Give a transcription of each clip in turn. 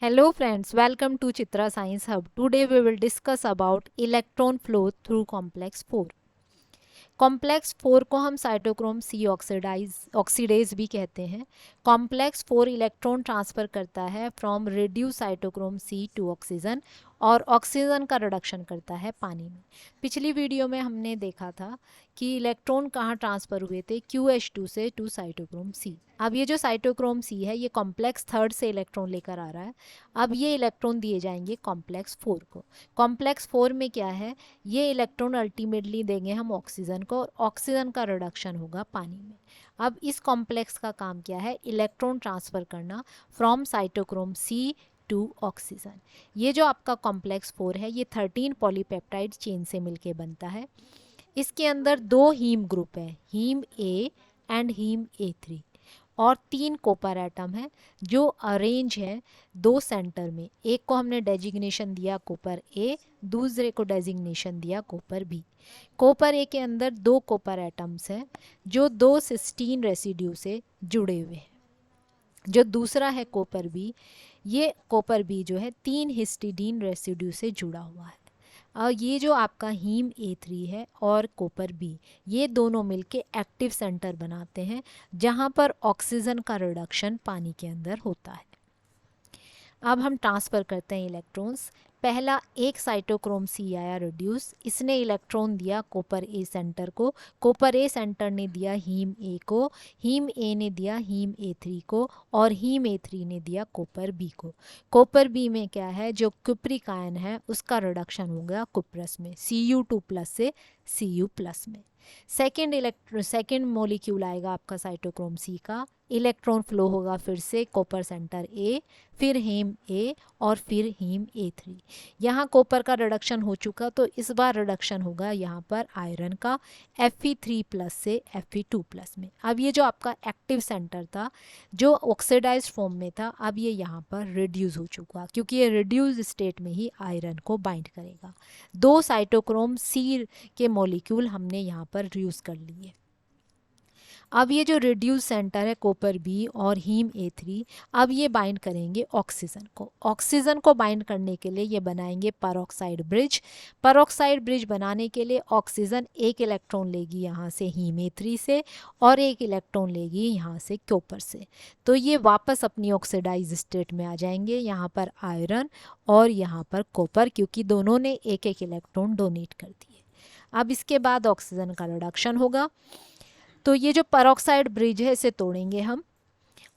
Hello friends, welcome to Chitra Science Hub. Today we will discuss about electron flow through complex 4. Complex 4 को हम cytochrome C oxidase भी कहते हैं। Complex 4 electron transfer करता है from reduce cytochrome C to oxygen और oxygen का reduction करता है पानी में। पिछली वीडियो में हमने देखा था कि इलेक्ट्रॉन कहाँ ट्रांसफ़र हुए थे, QH2 से टू साइटोक्रोम सी। अब ये जो साइटोक्रोम सी है ये कॉम्प्लेक्स 3 से इलेक्ट्रॉन लेकर आ रहा है। अब ये इलेक्ट्रॉन दिए जाएंगे कॉम्प्लेक्स 4 को। कॉम्प्लेक्स 4 में क्या है, ये इलेक्ट्रॉन अल्टीमेटली देंगे हम ऑक्सीजन को और ऑक्सीजन का रिडक्शन होगा पानी में। अब इस कॉम्प्लेक्स का काम क्या है, इलेक्ट्रॉन ट्रांसफ़र करना from cytochrome C to oxygen. ये जो आपका कॉम्प्लेक्स 4 है ये 13 पॉलीपेप्टाइड चेन से मिलके बनता है। इसके अंदर 2 हीम ग्रुप है, heme A and heme A3, और 3 कॉपर एटम है जो अरेंज है 2 सेंटर में। एक को हमने डेजिग्नेशन दिया कॉपर ए, दूसरे को डेजिग्नेशन दिया कॉपर बी। कॉपर ए के अंदर 2 कॉपर एटम्स हैं जो 2 सिस्टीन रेसिड्यू से जुड़े हुए हैं। जो दूसरा है कॉपर बी, ये कॉपर बी जो है 3 हिस्टिडीन रेसिड्यू से जुड़ा हुआ है। और ये जो आपका हीम A3 है और कॉपर बी, ये दोनों मिलके एक्टिव सेंटर बनाते हैं जहाँ पर ऑक्सीजन का रिडक्शन पानी के अंदर होता है। अब हम ट्रांसफ़र करते हैं इलेक्ट्रॉन्स। पहला एक साइटोक्रोम सी आया रिड्यूस, इसने इलेक्ट्रॉन दिया कॉपर ए सेंटर को, कॉपर ए सेंटर ने दिया हीम ए को, हीम ए ने दिया हीम A3 को, और हीम A3 ने दिया कॉपर बी को। कॉपर बी में क्या है, जो कुप्रिक आयन है उसका रिडक्शन हो गया कुप्रस में, Cu2+ से Cu+ में। सेकेंड मॉलिक्यूल आएगा आपका साइटोक्रोम सी का, इलेक्ट्रॉन फ्लो होगा फिर से कॉपर सेंटर ए, फिर हीम ए, और फिर हीम A3। यहाँ कॉपर का रिडक्शन हो चुका तो इस बार रिडक्शन होगा यहाँ पर आयरन का Fe3+ से Fe2+ में। अब ये जो आपका एक्टिव सेंटर था जो ऑक्सीडाइज फॉर्म में था, अब ये यहाँ पर रिड्यूस हो चुका क्योंकि ये रिड्यूस स्टेट में ही आयरन को बाइंड करेगा। 2 साइटोक्रोम सी के मॉलिक्यूल हमने यहाँ पर यूज़ कर लिए। अब ये जो रिड्यूस सेंटर है कॉपर बी और हीम A3, अब ये बाइंड करेंगे ऑक्सीजन को। ऑक्सीजन को बाइंड करने के लिए ये बनाएंगे परऑक्साइड ब्रिज। परऑक्साइड ब्रिज बनाने के लिए ऑक्सीजन एक इलेक्ट्रॉन लेगी यहाँ से हीम A3 से और एक इलेक्ट्रॉन लेगी यहाँ से कॉपर से। तो ये वापस अपनी ऑक्सीडाइज स्टेट में आ जाएंगे, यहाँ पर आयरन और यहाँ पर कॉपर, क्योंकि दोनों ने एक एक इलेक्ट्रॉन डोनेट कर दिए। अब इसके बाद ऑक्सीजन का रिडक्शन होगा, तो ये जो परऑक्साइड ब्रिज है इसे तोड़ेंगे हम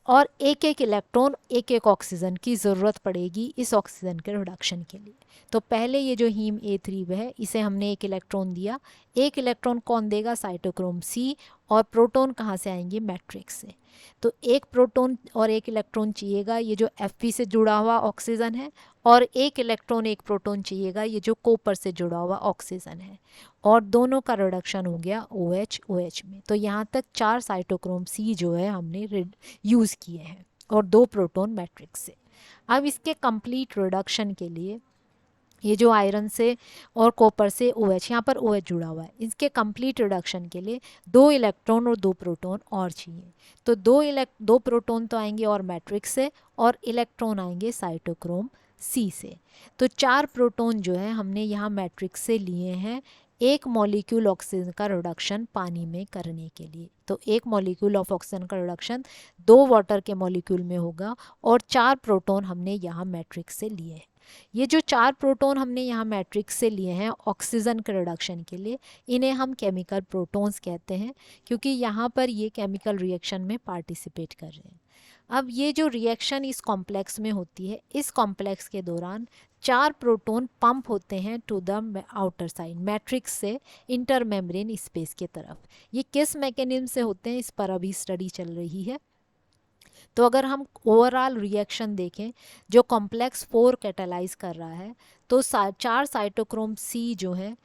और एक एक इलेक्ट्रॉन एक एक ऑक्सीजन की ज़रूरत पड़ेगी इस ऑक्सीजन के रिडक्शन के लिए। तो पहले ये जो हीम A3 है इसे हमने एक इलेक्ट्रॉन दिया। एक इलेक्ट्रॉन कौन देगा, साइटोक्रोम सी, और प्रोटॉन कहाँ से आएंगे, मैट्रिक्स से। तो एक प्रोटॉन और एक इलेक्ट्रॉन चाहिएगा ये जो Fe से जुड़ा हुआ ऑक्सीजन है, और एक इलेक्ट्रॉन एक प्रोटॉन चाहिएगा ये जो कॉपर से जुड़ा हुआ ऑक्सीजन है, और दोनों का रिडक्शन हो गया OH में। तो यहाँ तक 4 साइटोक्रोम सी जो है हमने यूज़ किए हैं और 2 प्रोटॉन मैट्रिक्स से। अब इसके कंप्लीट रिडक्शन के लिए ये जो आयरन से और कॉपर से OH, यहाँ पर OH जुड़ा हुआ है, इसके कंप्लीट रिडक्शन के लिए 2 इलेक्ट्रॉन और 2 प्रोटॉन और चाहिए। तो 2 प्रोटॉन तो आएंगे और मैट्रिक्स से, और इलेक्ट्रॉन आएंगे साइटोक्रोम सी से। तो 4 प्रोटॉन जो है हमने यहाँ मैट्रिक्स से लिए हैं एक मॉलिक्यूल ऑक्सीजन का रिडक्शन पानी में करने के लिए। तो एक मॉलिक्यूल ऑफ ऑक्सीजन का रिडक्शन 2 वाटर के मॉलिक्यूल में होगा, और 4 प्रोटॉन हमने यहाँ मैट्रिक्स से लिए हैं। ये जो 4 प्रोटॉन हमने यहाँ मैट्रिक्स से लिए हैं ऑक्सीजन के रिडक्शन के लिए, इन्हें हम केमिकल प्रोटॉन्स कहते हैं, क्योंकि यहाँ पर ये केमिकल रिएक्शन में पार्टिसिपेट कर रहे हैं। अब ये जो रिएक्शन इस कॉम्प्लेक्स में होती है, इस कॉम्प्लेक्स के दौरान 4 प्रोटॉन पंप होते हैं to the outer side, matrix से इंटर मेम्ब्रेन स्पेस के तरफ। ये किस मैकेनिज्म से होते हैं इस पर अभी स्टडी चल रही है। तो अगर हम ओवरऑल रिएक्शन देखें जो कॉम्प्लेक्स 4 कैटालाइज कर रहा है, तो 4 साइटोक्रोम सी जो है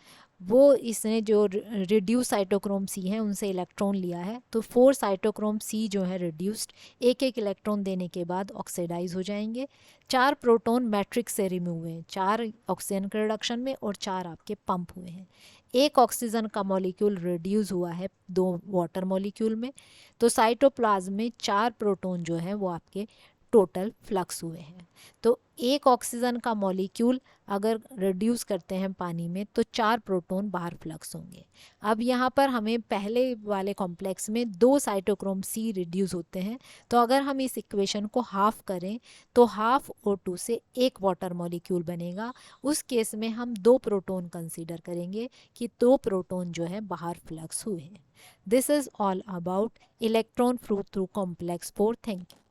वो इसने जो रिड्यूस साइटोक्रोम सी हैं उनसे इलेक्ट्रॉन लिया है। तो 4 साइटोक्रोम सी जो है रिड्यूस्ड, एक एक इलेक्ट्रॉन देने के बाद ऑक्सीडाइज हो जाएंगे। 4 प्रोटॉन मैट्रिक्स से रिमूव हुए हैं, 4 ऑक्सीजन के रिडक्शन में और 4 आपके पंप हुए हैं। एक ऑक्सीजन का मॉलिक्यूल रिड्यूस हुआ है 2 वाटर मॉलिक्यूल में। तो साइटोप्लाज्म में 4 प्रोटॉन जो है वो आपके टोटल फ्लक्स हुए हैं। तो एक ऑक्सीजन का मॉलिक्यूल अगर रिड्यूस करते हैं पानी में तो 4 प्रोटॉन बाहर फ्लक्स होंगे। अब यहाँ पर हमें पहले वाले कॉम्प्लेक्स में 2 साइटोक्रोम सी रिड्यूस होते हैं, तो अगर हम इस इक्वेशन को हाफ करें तो हाफ O2 से एक वाटर मॉलिक्यूल बनेगा। उस केस में हम 2 प्रोटॉन कंसीडर करेंगे कि 2 प्रोटॉन जो है बाहर फ्लक्स हुए हैं। This is all about electron flow through complex 4। Thank you.